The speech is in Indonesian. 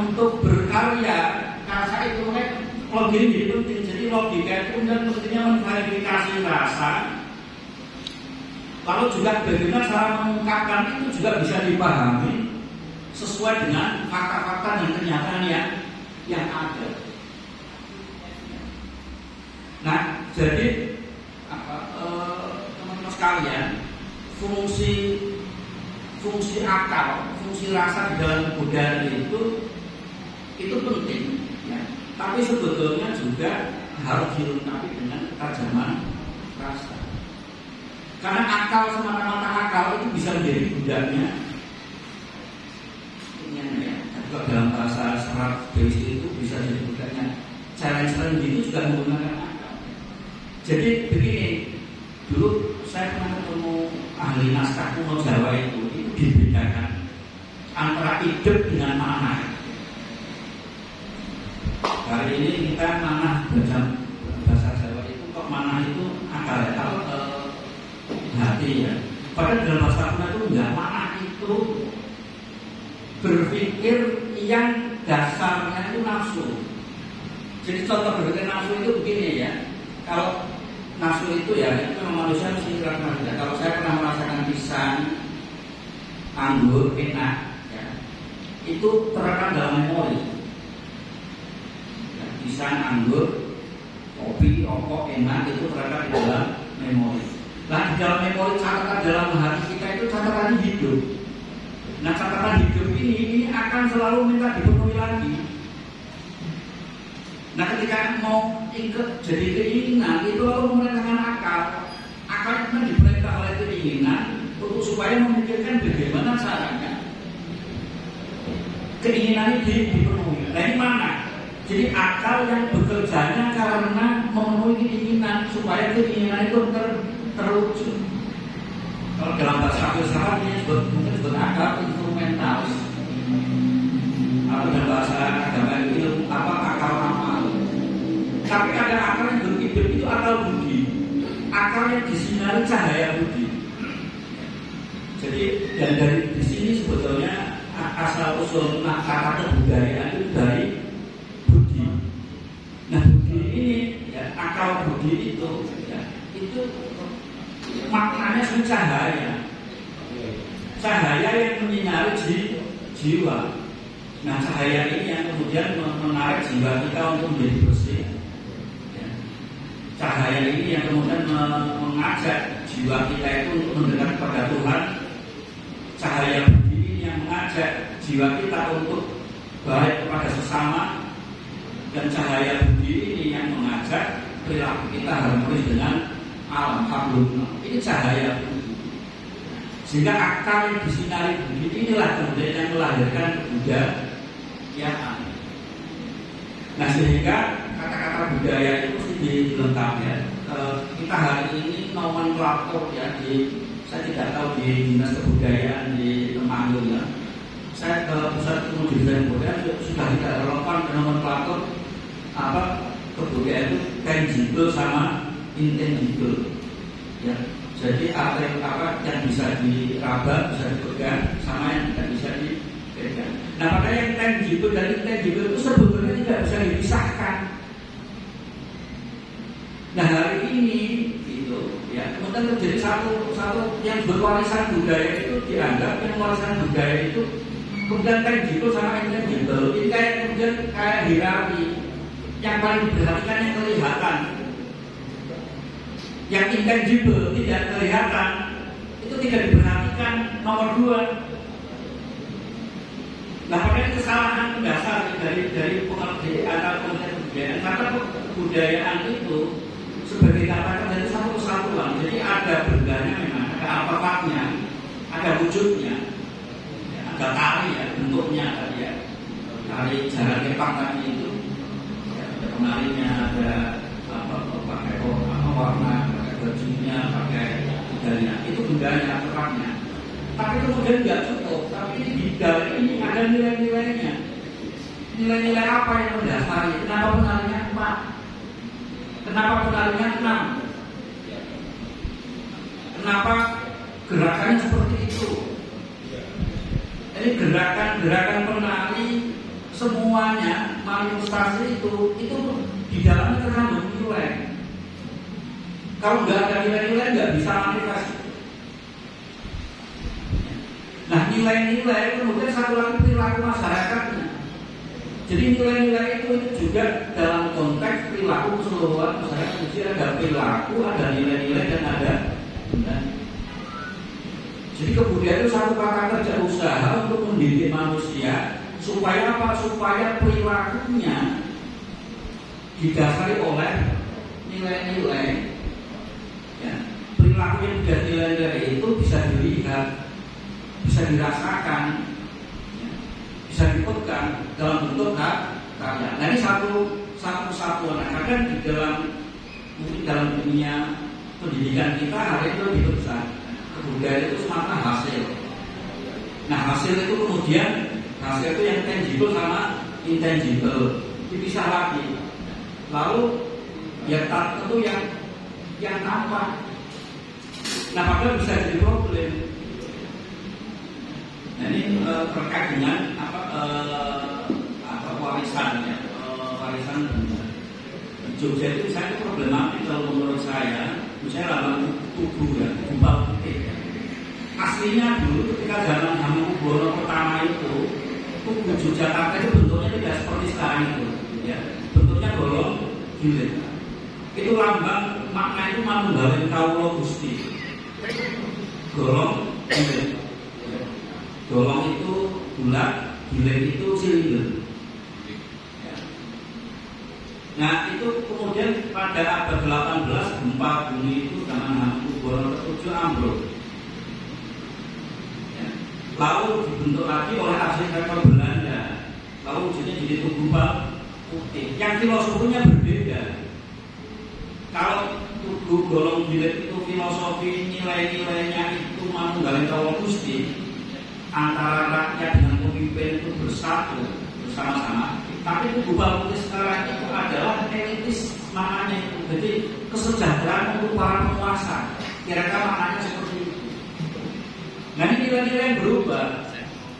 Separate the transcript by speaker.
Speaker 1: untuk berkarya. Rasa itu kan logika jadi penting. Jadi logika itu kemudian pentingnya memverifikasi rasa. Lalu juga bagaimana cara mengungkapkan itu juga bisa dipahami sesuai dengan fakta-fakta dan kenyataan yang ada. Nah, jadi teman-teman sekalian, fungsi akal, fungsi rasa di dalam kebudayaan itu penting, ya. Tapi sebetulnya juga harus dilengkapi dengan ketajaman rasa. Karena akal semata-mata akal itu bisa menjadi budaknya. Ini ya, juga dalam bahasa serat basic itu bisa jadi budaknya. Challenge itu juga menggunakan akal. Jadi begini, dulu saya pernah ketemu ahli naskah kuno Jawa itu dibedakan antara hidup dengan mana. Hari ini kita mana baca bahasa Jawa itu kok mana itu akal ya, kalau hati ya. Padahal dalam bahasa kuno itu enggak, mana itu berpikir yang dasarnya itu nafsu. Jadi contoh berpikir nafsu itu begini ya. Kalau nafsu itu ya, itu manusia mesti kira-kira. Kalau saya pernah merasakan pisang, anggur, enak, ya, itu terekam dalam memori. Ya, pisang, anggur, kopi, rokok, enak, itu terekam di dalam memori. Nah, di dalam memori catatan dalam hati kita itu catatan hidup. Nah, catatan hidup ini akan selalu minta dipenuhi lagi. Nah, ketika mau ikut jadi keinginan itu lalu memerintahkan akal. Akal itu kan diperintah oleh keinginan untuk supaya memikirkan bagaimana caranya keinginan ini dipenuhi. Nah, ini mana? Jadi akal yang bekerjanya karena memenuhi keinginan supaya keinginan itu terwujud. Kalau dalam bahasa filsafat ini mungkin disebut akal instrumental. Atau dalam bahasa agama itu akal amal. Tapi ada akal yang berhidup itu akal budi. Akal yang disinari cahaya budi. Jadi dan dari di sini sebetulnya asal usul kata kebudayaan itu dari budi. Nah, budi ini ya, akal budi itu ya, itu maknanya cahaya. Cahaya yang menyinari jiwa. Nah, cahaya ini yang kemudian menarik jiwa kita untuk menjadi bersih. Ya. Cahaya ini yang kemudian mengajak jiwa kita itu untuk mendekat kepada Tuhan. Cahaya budi ini yang mengajak jiwa kita untuk baik kepada sesama. Dan cahaya budi ini yang mengajak perilaku kita harmonis dengan alam hablum. Ini cahaya budi. Sehingga akal yang disinari budi inilah kemudian yang melahirkan kebudayaan. Nah, sehingga kata-kata budaya itu mesti dilengkapi ya. Kita hari ini nomenklatur ya, saya tidak tahu di dinas kebudayaan di Temanggung ya. Saya ke pusat ilmu desain budaya sudah tidak relevan ke nomenklatur kebudayaan itu tangible sama intangible ya. Jadi apa yang bisa diraba, bisa dipegang, sama yang tidak bisa dipegang. Nah, makanya yang tangible dan intangible itu sebetulnya tidak bisa dipisahkan. Nah, hari ini itu ya, kemudian terjadi satu yang berwarisan budaya itu dianggap yang warisan budaya itu kemudian tangible sama intangible. Ini kayak hierarki. Yang paling diperhatikan yang kelihatan. Yang intangible tidak kelihatan itu tidak diperhatikan nomor 2. Nah, makanya kesalahan mendasar dari pengertian atau kebudayaan, karena kebudayaan itu sebagai katakan dari satu kesatuan. Jadi ada bendanya memang, ada artefaknya, ada wujudnya, ya, ada tari ya, bentuknya tadi ya, tari jalan kepak tadi itu, ya, ada penarinya, ada pakai warna, pakai bajunya, pakai budayanya, itu bendanya, artefaknya. Tapi kemudian nggak cukup, tapi di dalam ini ada nilai-nilainya. Nilai-nilai apa yang mendasari? Kenapa penarinya 4? Kenapa penarinya 6? Kenapa gerakannya seperti itu? Ini gerakan penari semua semuanya manifestasi itu di dalamnya terkandung nilai. Kalau nggak ada nilai-nilai nggak bisa manifestasi. Nah, nilai-nilai kemudian satu lagi perilaku masyarakatnya. Jadi nilai-nilai itu juga dalam konteks perilaku keseluruhan masyarakat. Jadi ada perilaku, ada nilai-nilai dan ada benar. Jadi kemudian itu satu kata kerja usaha untuk mendidik manusia supaya apa? Supaya perilakunya didasari oleh nilai-nilai. Ya, perilaku yang tidak nilai-nilai itu bisa dilihat, bisa dirasakan, ya, bisa dipegang dalam bentuk karya. Nah, ini satu kesatuan. Nah, kadang di mungkin dalam dunia pendidikan kita hari itu lebih besar. Kebudayaan itu semata hasil. Nah, hasil itu kemudian hasil itu yang tangible sama intangible dipisah lagi. Lalu ya tentu yang nampak. Nah, padahal bisa jadi problem. Nah, ini terkait dengan warisan ya, warisan Jogja itu misalnya problematik kalau menurut saya, misalnya lambang tubuh ya, gumpal putih. Aslinya dulu ketika zaman Hamengkubuwono pertama itu tubuh Yogyakarta itu bentuknya tidak seperti sekarang itu, ya. Bentuknya golong gilir. Itu lambang makna itu manunggaling kawula Gusti. Golong gilir. Golong itu bulat, gilir itu silinder. Ya. Nah, itu kemudian pada abad 18 gempa bumi itu zaman Hamengkubuwono ke-7 ambruk. Lalu dibentuk lagi oleh arsitektur Belanda. Lalu wujudnya jadi tugu putih. Yang filosofinya berbeda. Kalau tugu golong gilir itu filosofi nilai-nilainya itu manunggaling kawula Gusti, antara rakyat dengan pemimpin itu bersatu bersama-sama. Tapi tugu putih sekarang itu adalah elitis maknanya itu. Jadi kesejahteraan untuk para penguasa. Kira-kira maknanya seperti itu. Nah, ini nilai-nilai yang berubah.